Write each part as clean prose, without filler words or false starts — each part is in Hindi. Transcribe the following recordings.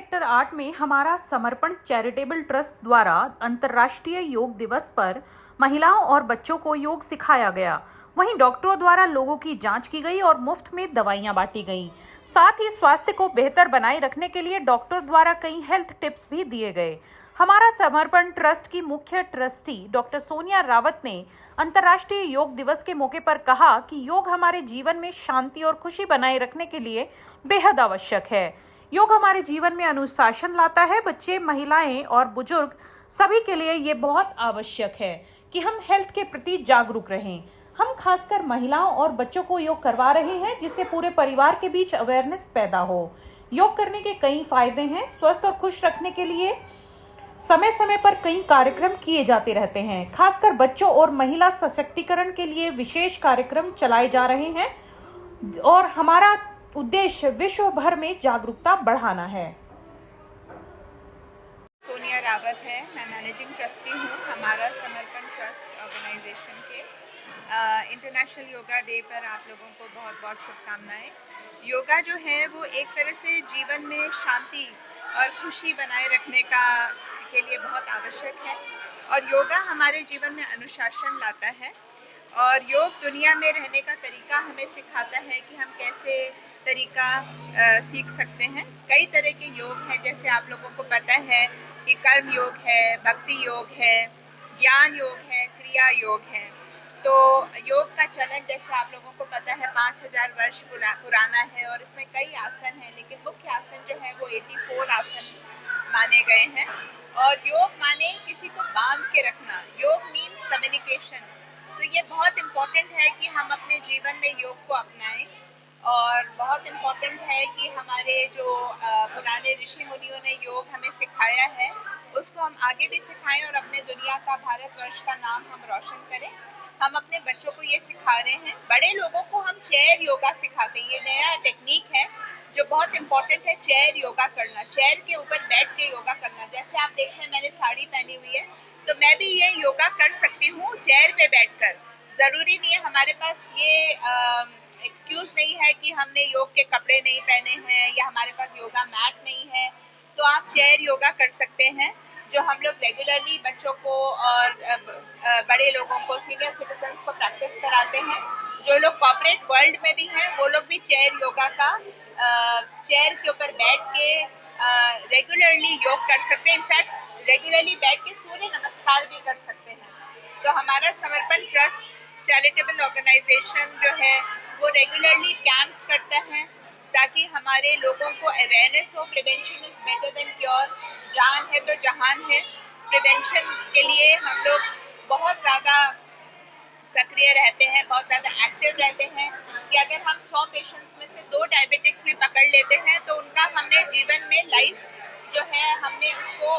सेक्टर 8 में हमारा समर्पण चैरिटेबल ट्रस्ट द्वारा अंतर्राष्ट्रीय योग दिवस पर महिलाओं और बच्चों को योग सिखाया गया। वहीं डॉक्टरों द्वारा लोगों की जांच की गई और मुफ्त में दवाइयां बांटी गईं। साथ ही स्वास्थ्य को बेहतर बनाए रखने के लिए डॉक्टर द्वारा कई हेल्थ टिप्स भी दिए गए। हमारा समर्पण ट्रस्ट की मुख्य ट्रस्टी डॉक्टर सोनिया रावत ने अंतर्राष्ट्रीय योग दिवस के मौके पर कहा कि योग हमारे जीवन में शांति और खुशी बनाए रखने के लिए बेहद आवश्यक है। योग हमारे जीवन में अनुशासन लाता है। बच्चे, महिलाएं और बुजुर्ग सभी के लिए ये बहुत आवश्यक है कि हम हेल्थ के प्रति जागरूक रहें। हम खासकर महिलाओं और बच्चों को योग करवा रहे हैं जिससे पूरे परिवार के बीच अवेयरनेस पैदा हो। योग करने के कई फायदे हैं। स्वस्थ और खुश रखने के लिए समय समय पर कई कार्यक्रम किए जाते रहते हैं। खासकर बच्चों और महिला सशक्तिकरण के लिए विशेष कार्यक्रम चलाए जा रहे हैं और हमारा उद्देश्य विश्व भर में जागरूकता बढ़ाना है। सोनिया रावत है, मैं मैनेजिंग ट्रस्टी हूँ हमारा समर्पण ट्रस्ट ऑर्गेनाइजेशन के। इंटरनेशनल योगा डे पर आप लोगों को बहुत बहुत शुभकामनाएं। योगा जो है वो एक तरह से जीवन में शांति और खुशी बनाए रखने के लिए बहुत आवश्यक है और योगा हमारे जीवन में अनुशासन लाता है और योग दुनिया में रहने का तरीका हमें सिखाता है कि हम कैसे तरीका सीख सकते हैं। कई तरह के योग हैं, जैसे आप लोगों को पता है कि कर्म योग है, भक्ति योग है, ज्ञान योग है, क्रिया योग है। तो योग का चलन जैसे आप लोगों को पता है 5000 वर्ष पुराना है और इसमें कई आसन हैं, लेकिन मुख्य आसन जो है वो 84 आसन माने गए हैं। और योग माने किसी को बांध के रखना। योग मीन्स कम्युनिकेशन। तो ये बहुत इम्पोर्टेंट है कि हम अपने जीवन में योग को अपनाएं और बहुत इम्पोर्टेंट है कि हमारे जो पुराने ऋषि मुनियों ने योग हमें सिखाया है उसको हम आगे भी सिखाएं और अपने दुनिया का, भारतवर्ष का नाम हम रोशन करें। हम अपने बच्चों को ये सिखा रहे हैं। बड़े लोगों को हम चेयर योगा सिखाते हैं। ये नया टेक्निक है जो बहुत इम्पोर्टेंट है, चेयर योगा करना, चेयर के ऊपर बैठ के योगा करना। जैसे आप देख रहे हैं मैंने साड़ी पहनी हुई है, तो मैं भी ये योगा कर सकती हूँ चेयर पे बैठकर। जरूरी नहीं है, हमारे पास ये एक्सक्यूज नहीं है कि हमने योग के कपड़े नहीं पहने हैं या हमारे पास योगा मैट नहीं है, तो आप चेयर योगा कर सकते हैं, जो हम लोग रेगुलरली बच्चों को और बड़े लोगों को, सीनियर सिटीजन्स को प्रैक्टिस कराते हैं। जो लोग कॉर्पोरेट वर्ल्ड में भी हैं वो लोग भी चेयर योगा का चेयर के ऊपर बैठ के रेगुलरली योग कर सकते हैं। इनफैक्ट रेगुलरली बैठ के सूर्य नमस्कार भी कर सकते हैं। तो हमारा समर्पण ट्रस्ट चैरिटेबल ऑर्गेनाइजेशन जो है वो रेगुलरली कैंप्स करता है ताकि हमारे लोगों को अवेयरनेस हो। Prevention is better than cure. जान है तो जहान है। प्रिवेंशन के लिए हम लोग बहुत ज़्यादा सक्रिय रहते हैं, बहुत ज़्यादा एक्टिव रहते हैं कि अगर हम 100 पेशेंट्स में से 2 डायबिटिक्स भी पकड़ लेते हैं तो उनका हमने जीवन में लाइफ जो है हमने उसको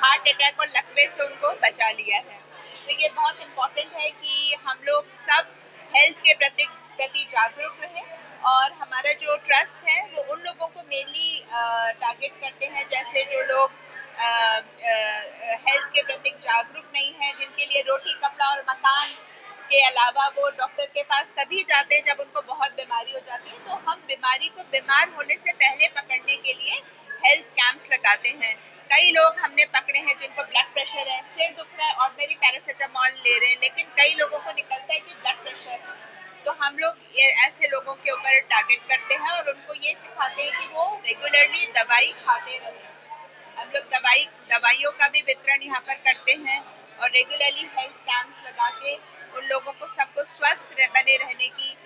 हार्ट अटैक और लकवे से उनको बचा लिया है। तो ये बहुत इम्पोर्टेंट है कि हम लोग सब हेल्थ के प्रति जागरूक रहें और हमारा जो ट्रस्ट है वो उन लोगों को मेनली टारगेट करते हैं जैसे जो लोग हेल्थ के प्रति जागरूक नहीं है, जिनके लिए रोटी, कपड़ा और मकान के अलावा वो डॉक्टर के पास तभी जाते हैं जब उनको बहुत बीमारी हो जाती है। तो हम बीमारी को बीमार होने से पहले पकड़ने के लिए हेल्थ कैंप्स लगाते हैं। कई लोग हमने पकड़े हैं जिनको ब्लड प्रेशर है, सिर दुख रहा है, ऑर्डिनरी पैरासीटामॉल ले रहे हैं, लेकिन कई लोगों को निकलता है कि ब्लड प्रेशर है। तो हम लोग ऐसे लोगों के ऊपर टारगेट करते हैं और उनको ये सिखाते हैं कि वो रेगुलरली दवाई खाते रहें। हम लोग दवाइयों का भी वितरण यहाँ पर करते हैं और रेगुलरली हेल्थ कैंप्स लगा के उन लोगों को, सबको स्वस्थ बने रहने की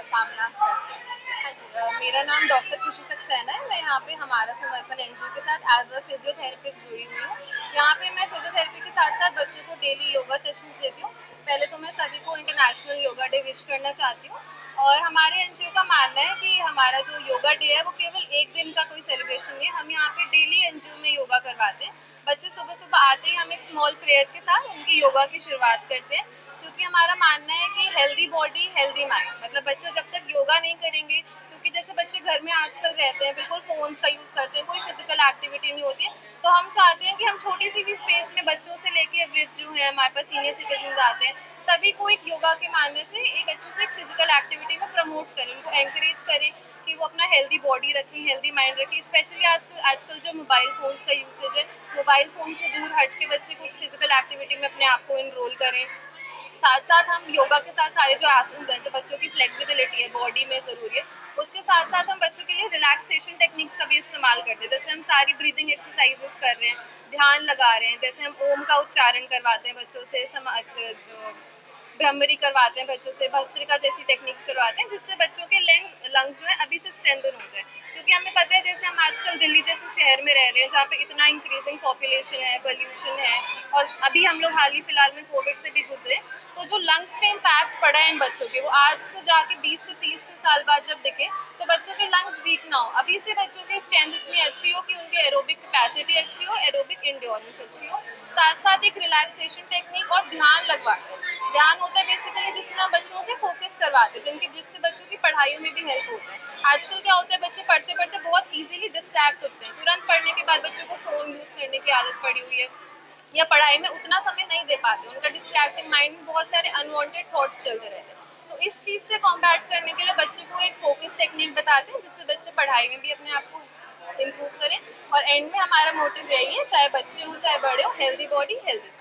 कामना करते हैं। हाँ जी, मेरा नाम डॉक्टर खुशी सक्सेना है। मैं यहाँ पे हमारा समर्पण एनजीओ के साथ एज अ फिजियोथेरेपिस्ट जुड़ी हुई हूँ। यहाँ पे मैं फिजियोथेरेपी के साथ साथ बच्चों को डेली योगा सेशंस देती हूँ। पहले तो मैं सभी को इंटरनेशनल योगा डे विश करना चाहती हूँ और हमारे एनजीओ का मानना है कि हमारा जो योगा डे है वो केवल एक दिन का कोई सेलिब्रेशन नहीं है। हम यहाँ पे डेली एनजीओ में योगा करवाते हैं। बच्चे सुबह सुबह आते ही हम एक स्मॉल प्रेयर के साथ उनकी योगा की शुरुआत करते हैं, क्योंकि हमारा मानना है कि हेल्दी बॉडी हेल्दी माइंड। मतलब बच्चे जब तक योगा नहीं करेंगे, क्योंकि जैसे बच्चे घर में आजकल रहते हैं, बिल्कुल फोन्स का यूज़ करते हैं, कोई फिजिकल एक्टिविटी नहीं होती है, तो हम चाहते हैं कि हम छोटी सी भी स्पेस में बच्चों से लेके वृद्ध जो है, हमारे पास सीनियर सिटीजन आते हैं, सभी को एक योगा के मानने से एक अच्छे से फिजिकल एक्टिविटी में प्रमोट करें, उनको एनकरेज करें कि वो अपना हेल्दी बॉडी रखें, हेल्दी माइंड रखें। स्पेशली आजकल जो मोबाइल फ़ोन्स का यूसेज है, मोबाइल फ़ोन से दूर हट के बच्चे कुछ फिजिकल एक्टिविटी में अपने आप को इनरोल करें। साथ साथ हम योगा के साथ सारे जो आसन हैं, जो बच्चों की फ्लेक्सिबिलिटी है बॉडी में ज़रूरी है, उसके साथ साथ हम बच्चों के लिए रिलैक्सेशन टेक्निक्स का भी इस्तेमाल करते हैं। जैसे हम सारी ब्रीदिंग एक्सरसाइजेस कर रहे हैं, ध्यान लगा रहे हैं, जैसे हम ओम का उच्चारण करवाते हैं बच्चों से, भ्रमरी करवाते हैं बच्चों से, भस्त्रिका जैसी टेक्निक्स करवाते हैं, जिससे बच्चों के लंग्स जो है अभी से स्ट्रेंथन हो जाए। क्योंकि हमें पता है जैसे हम आजकल दिल्ली जैसे शहर में रह रहे हैं, जहाँ पे इतना इंक्रीजिंग पॉपुलेशन है, पोल्यूशन है, और अभी हम लोग हाल ही फिलहाल में कोविड से भी गुजरे, तो जो लंग्स पे इम्पैक्ट पड़ा है इन बच्चों के, वो आज से जाके 20 से 30 साल बाद जब दिखे तो बच्चों के लंग्स वीक ना हो। अभी से बच्चों की स्ट्रेंथ इतनी अच्छी हो कि उनकी एरोबिक कैपेसिटी अच्छी हो, एरोबिक इंड्योरेंस अच्छी हो, साथ साथ एक रिलैक्सेशन टेक्निक और ध्यान लगवाते हैं। ध्यान होता है बेसिकली जिसमें हम बच्चों से फोकस करवाते हैं, जिससे बच्चों की पढ़ाइयों में भी हेल्प होता है। आजकल क्या होता है, बच्चे पढ़ते पढ़ते बहुत इजीली डिस्ट्रैक्ट होते हैं, तुरंत पढ़ने के बाद बच्चों को फोन यूज करने की आदत पड़ी हुई है, या पढ़ाई में उतना समय नहीं दे पाते, उनका डिस्ट्रैक्टिंग माइंड में बहुत सारे अनवांटेड थॉट्स चलते रहते हैं। तो इस चीज़ से कॉम्बैट करने के लिए बच्चों को एक फोकस टेक्निक बताते हैं, जिससे बच्चे पढ़ाई में भी अपने आप को इम्प्रूव करें। और एंड में हमारा मोटिव यही है, चाहे बच्चे हों चाहे बड़े हों, हेल्दी बॉडी हेल्दी।